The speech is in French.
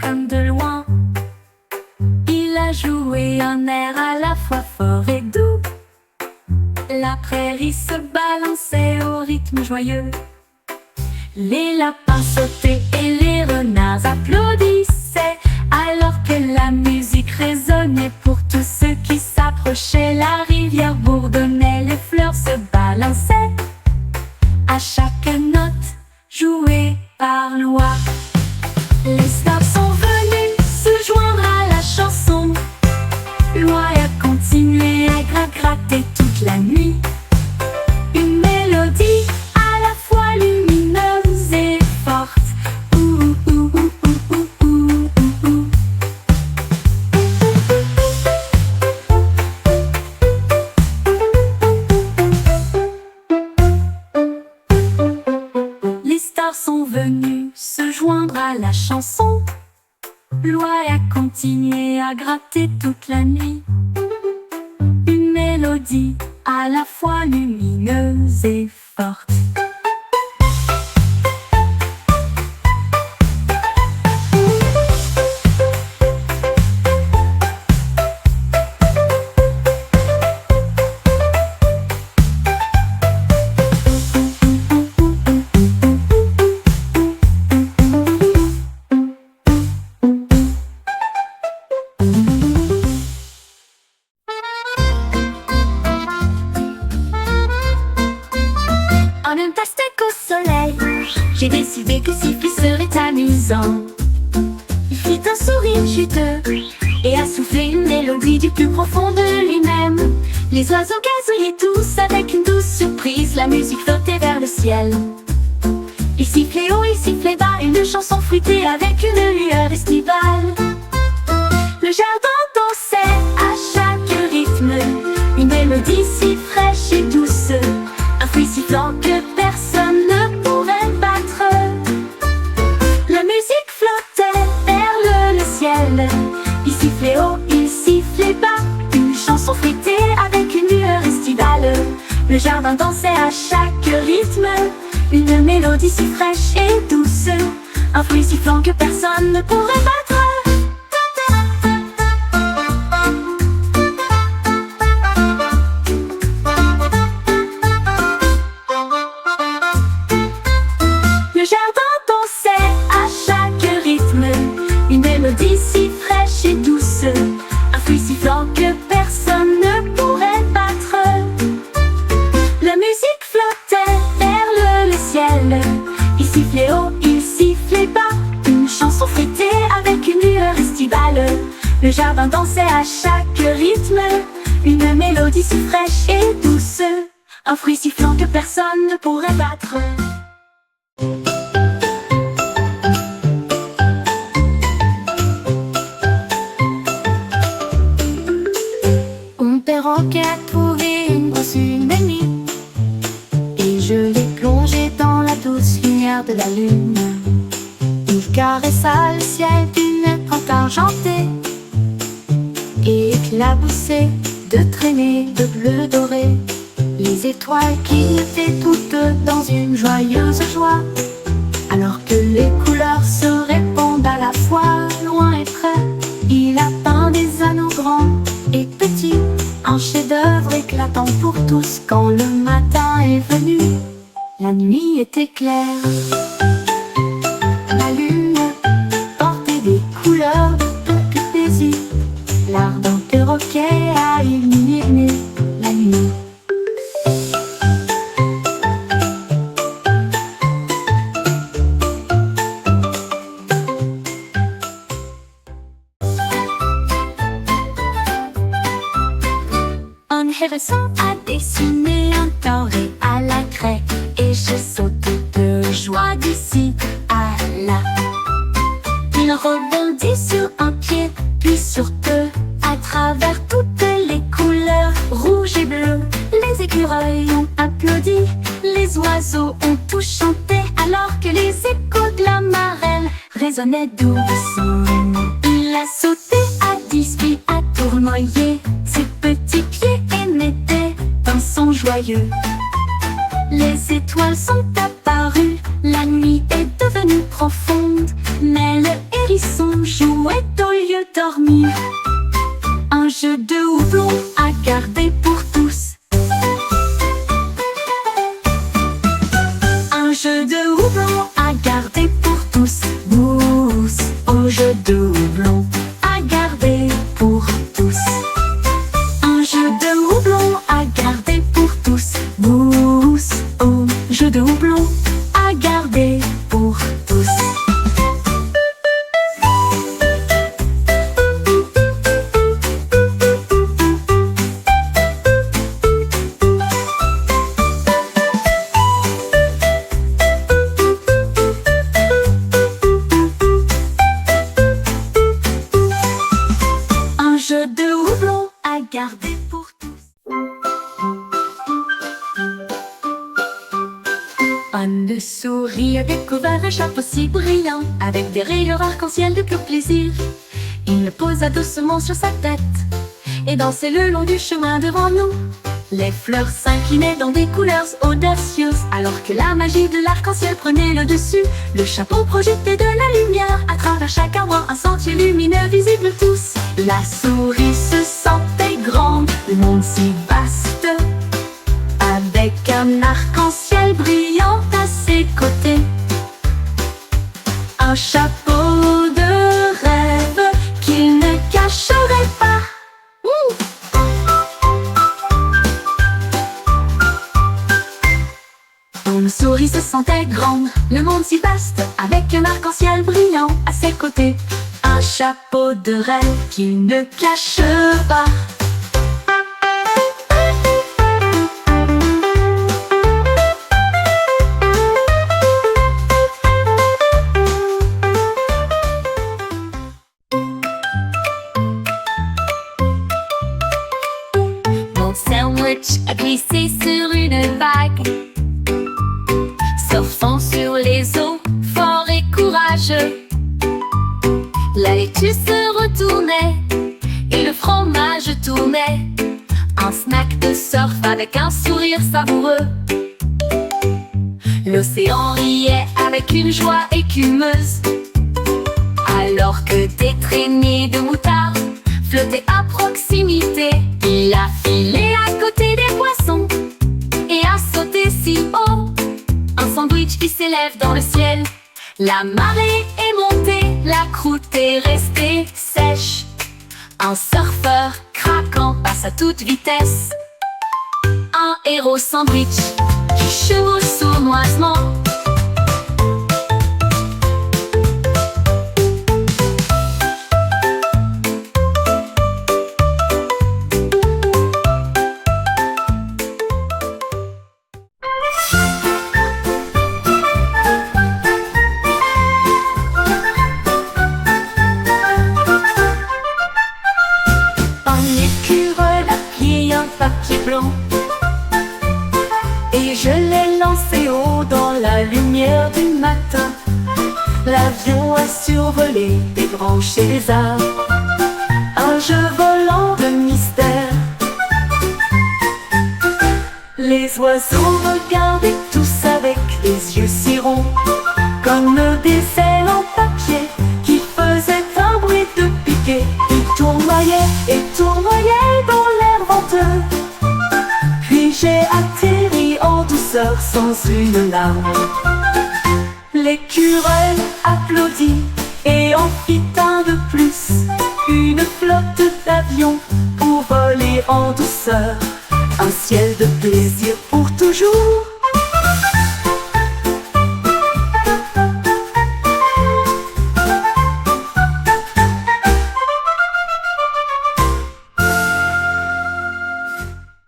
comme de loin. Il a joué un air à la fois fort et doux. La prairie se balançait au rythme joyeux. Les lapins sautaient et les renards applaudissaient, alors que la musique résonnait pour tous ceux qui s'approchaient. La rivière bourdonnait, les fleurs se balançaient à chaque note jouée par Loi. Les stars sont venus se joindre à la chanson. Loi a continué à gratter toute la nuit. Une mélodie à la fois lumineuse et forte. Ouh, ouh, ouh, ouh, ouh, ouh, ouh. Les stars sont venues se joindre à la chanson. Loi a continué à gratter toute la nuit. Une mélodie à la fois lumineuse et forte. En un pastèque au soleil, j'ai décidé que siffler serait amusant. Il fit un sourire juteux et a soufflé une mélodie du plus profond de lui-même. Les oiseaux gazouillaient tous avec une douce surprise. La musique flottait vers le ciel. Il sifflait haut, il sifflait bas, une chanson fruitée avec une lueur estivale. Le jardin dansait à chaque rythme, une mélodie si fraîche et douce. Un fruit sifflant que personne ne pourrait battre. La musique flottait vers le ciel. Il sifflait haut, il sifflait bas, une chanson fruitée avec une lueur estivale. Le jardin dansait à chaque rythme, une mélodie si fraîche et douce. Un fruit sifflant que personne ne pourrait battre. Si fraîche et douce, un fruit sifflant que personne ne pourrait battre. La musique flottait vers le ciel. Il sifflait haut, il sifflait bas, une chanson fruitée avec une lueur estivale. Le jardin dansait à chaque rythme, une mélodie si fraîche et douce. Un fruit sifflant que personne ne pourrait battre. Perroquet a trouvé une brosse, une amie, et je l'ai plongée dans la douce lumière de la lune. Il caressa le ciel d'une pente argentée et éclaboussé de traînées de bleu doré. Les étoiles clignotaient toutes dans une joyeuse joie, alors que les couleurs se répondent à la fois, loin et près. Il a peint des anneaux grands et petits, un chef-d'œuvre éclatant pour tous. Quand le matin est venu, la nuit était claire. La lune portait des couleurs de toute plaisir. L'ardent perroquet a illuminé la nuit. Un hérisson a dessiné un carré à la craie, et je saute de joie d'ici à là. Il rebondit sur un pied, puis sur deux, à travers toutes les couleurs, rouge et bleu. Les écureuils ont applaudi, les oiseaux ont tout chanté, alors que les échos de la marelle résonnaient doucement. Il a sauté à 10 pieds, à tournoyer ses petits pieds et mettait un son joyeux. Les étoiles sont apparues, la nuit est devenue profonde, mais le hérisson hérisson jouait au lieu de dormir. Un jeu de houblon à garder pour tous. Un jeu de houblon à garder pour tous. Mousse au jeu de houblon à garder pour tous. Un jeu de houblon à garder pour tous. Mousse au jeu de houblon à garder pour tous. Un jeu de houblon à garder pour tous. Une souris a découvert un chapeau si brillant, avec des rayures arc-en-ciel de pur plaisir. Il le posa doucement sur sa tête et dansait le long du chemin devant nous. Les fleurs s'inclinaient dans des couleurs audacieuses, alors que la magie de l'arc-en-ciel prenait le dessus. Le chapeau projetait de la lumière à travers chaque arbre, un sentier lumineux visible tous. La souris se sentait grande, le monde si vaste, avec un arc-en-ciel brillant à ses côtés. Un chapeau de rêve qu'il ne cacherait pas. Une souris se sentait grande, le monde si vaste, avec un arc-en-ciel brillant à ses côtés. Un chapeau de rêve qu'il ne cache pas. Mon sandwich a glissé sur une vague, surfant sur les eaux, fort et courageux. La laitue se retournait et le fromage tournait. Un snack de surf avec un sourire savoureux. L'océan riait avec une joie écumeuse, alors que des traînées de moutarde flottaient à proximité. Il a filé à côté des poissons et a sauté si haut. Un sandwich qui s'élève dans le ciel. La marée est montée, la croûte est restée sèche. Un surfeur craquant passe à toute vitesse. Un héros sandwich qui chevauche sournoisement. Papier blanc, et je l'ai lancé haut dans la lumière du matin. L'avion a survolé des branches et des arbres, un jeu volant de mystère. Les oiseaux regardaient tous avec les yeux si ronds, comme des ailes en papier qui faisaient un bruit de piquet. Ils tournoyaient et tournoyaient dans l'air venteux. Puis j'ai atterri en douceur sans une larme. L'écureuil applaudit et en fit un de plus. Une flotte d'avions pour voler en douceur. Un ciel de plaisir pour toujours.